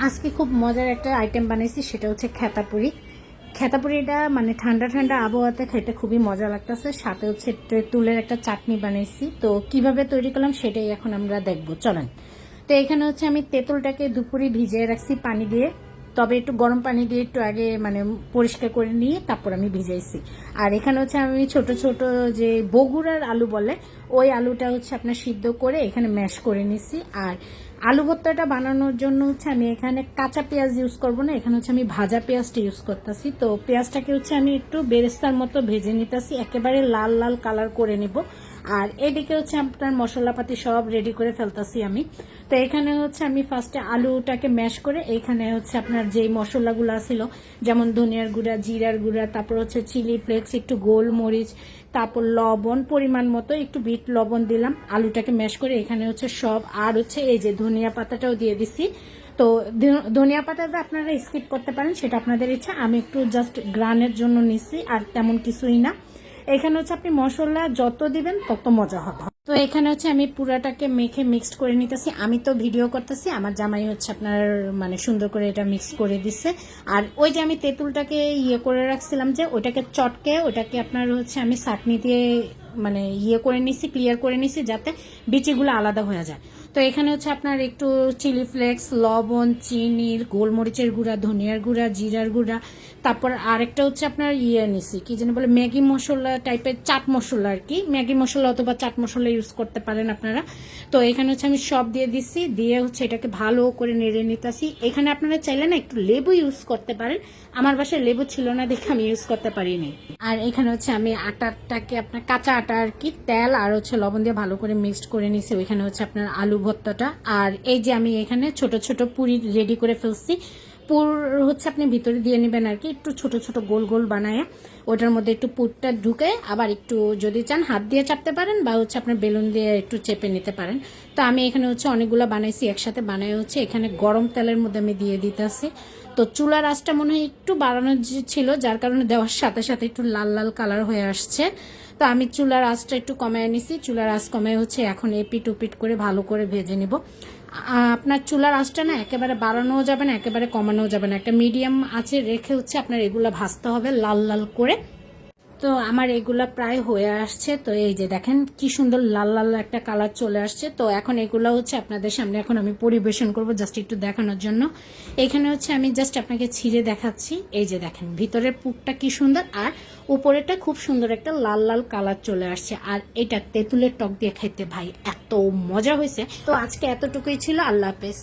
আজকে খুব মজার একটা আইটেম বানাইছি, সেটা হচ্ছে খেতাপুরি। খেতাপুরিটা মানে ঠান্ডা ঠান্ডা আবহাওয়াতে খেতে খুবই মজা লাগতেছে। সাথে হচ্ছে তেঁতুলের একটা চাটনি বানাইছি। তো কিভাবে তৈরি করলাম সেটাই এখন আমরা দেখবো, চলেন। তো এখানে হচ্ছে আমি তেঁতুলটাকে দুপুরে ভিজিয়ে রাখছি পানি দিয়ে, তবে একটু গরম পানি দিয়ে একটু আগে মানে পরিষ্কার করে নিয়ে তারপর আমি ভিজাইছি। আর এখানে হচ্ছে আমি ছোট ছোট যে বগুড়ার আলু বলে, ওই আলুটা হচ্ছে আপনার সিদ্ধ করে এখানে ম্যাশ করে নিছি। আর আলু ভর্তাটা বানানোর জন্য হচ্ছে আমি এখানে কাঁচা পেঁয়াজ ইউজ করব না, এখানে হচ্ছে আমি ভাজা পেঁয়াজটা ইউজ করতেছি। তো পেঁয়াজটাকে হচ্ছে আমি একটু বেরেস্তার মতো ভেজে নিতেছি, একেবারে লাল লাল কালার করে নিব। আর এদিকে হচ্ছে আপনার মশলাপাতি সব রেডি করে ফেলতেছি আমি। তো এখানে হচ্ছে আমি ফার্স্টে আলুটাকে ম্যাশ করে এখানে হচ্ছে আপনার যেই মশলাগুলো ছিল, যেমন ধনিয়ার গুঁড়া, জিরার গুঁড়া, তারপর হচ্ছে চিলি ফ্লেক্স, একটু গোলমরিচ, তারপর লবণ পরিমাণ মতো, একটু বিট লবণ দিলাম, আলুটাকে ম্যাশ করে এখানে হচ্ছে সব। আর হচ্ছে এই যে ধনিয়া পাতাটাও দিয়ে দিছি। তো ধনিয়া পাতাটা আপনারা স্কিপ করতে পারেন, সেটা আপনাদের ইচ্ছা। আমি একটু জাস্ট গ্রানের জন্য নিছি, আর তেমন কিছুই না। এখানে হচ্ছে আপনি মশলা যত দিবেন তত মজা হবে। তো এখানে হচ্ছে আমি পুরাটাকে মেখে মিক্সড করে নিতেছি। আমি তো ভিডিও করতেছি, আমার জামাই হচ্ছে আপনার মানে সুন্দর করে এটা মিক্স করে দিচ্ছে। আর ওই যে আমি তেঁতুলটাকে করে রাখছিলাম, যে ওইটাকে চটকে ওইটাকে আপনার হচ্ছে আমি চাটনি দিয়ে মানে করে নিছি, ক্লিয়ার করে নিছি, যাতে বিচিগুলো আলাদা হয়ে যায়। তো এখানে হচ্ছে আপনার একটু চিলি ফ্লেক্স, লবণ, চিনি, গোলমরিচের গুঁড়া, ধনিয়ার গুঁড়া, জিরার গুঁড়া, তারপর আরেকটা হচ্ছে আপনার নিছি কি যেন বলে ম্যাগি মশলা টাইপের, চাট মশলা আর কি, ম্যাগি মশলা অথবা চাট মশলা ইউজ করতে পারেন আপনারা। তো এখানে হচ্ছে আমি সব দিয়ে দিচ্ছি, দিয়ে হচ্ছে এটাকে ভালো করে নেড়ে নিতেছি। এখানে আপনারা চাইলে না একটু লেবু ইউজ করতে পারেন, আমার বাসায় লেবু ছিল না দেখে আমি ইউজ করতে পারিনি। আর এখানে হচ্ছে আমি আটাটাকে আপনার কাঁচা আটা আর কি, তেল আর হচ্ছে লবণ দিয়ে ভালো করে মিক্সড করে নিছি। ওইখানে হচ্ছে আপনার আলু ভর্তাটা। আর এই যে আমি এখানে ছোট ছোট পুরি রেডি করে ফেলছি। পুর হচ্ছে আপনি ভিতরে দিয়ে নেবেন আর কি, একটু ছোট ছোট গোল গোল বানায় ওটার মধ্যে একটু পুরটা ঢুকে, আবার একটু যদি চান হাত দিয়ে চাপতে পারেন, বা হচ্ছে আপনার বেলুন দিয়ে একটু চেপে নিতে পারেন। তো আমি এখানে হচ্ছে অনেকগুলো বানাইছি একসাথে, বানাই হচ্ছে এখানে গরম তেলের মধ্যে আমি দিয়ে দিতেছি। তো চুলার আঁচটা মনে হয় একটু বাড়ানো ছিল, যার কারণে দেওয়ার সাথে সাথে একটু লাল লাল কালার হয়ে আসছে। তো আমি চুলার আঁচটা একটু কমায় নিছি, চুলার আঁচ কমায় হচ্ছে এখন এপিট উপিট করে ভালো করে ভেজে নিব। আপনার চুলার আঁচটা না একেবারে বাড়ানোও যাবে না, একেবারে কমানোও যাবে না, একটা মিডিয়াম আঁচে রেখে হচ্ছে আপনার এগুলো ভাজতে হবে লাল লাল করে। তো আমার এগুলা প্রায় হয়ে আসছে। তো এই যে দেখেন কি সুন্দর লাল লাল একটা কালার চলে আসছে। তো এখন এগুলো হচ্ছে আপনাদের সামনে এখন আমি পরিবেশন করব, জাস্ট একটু দেখানোর জন্য। এখানে হচ্ছে আমি জাস্ট আপনাকে ছিঁড়ে দেখাচ্ছি। এই যে দেখেন ভিতরের পুরটা কি সুন্দর, আর উপরেটা খুব সুন্দর একটা লাল লাল কালার চলে আসছে। আর এটা তেঁতুলের টক দিয়ে খেতে ভাই এত মজা হয়েছে। তো আজকে এতটুকুই ছিল, আল্লাহ হাফেজ।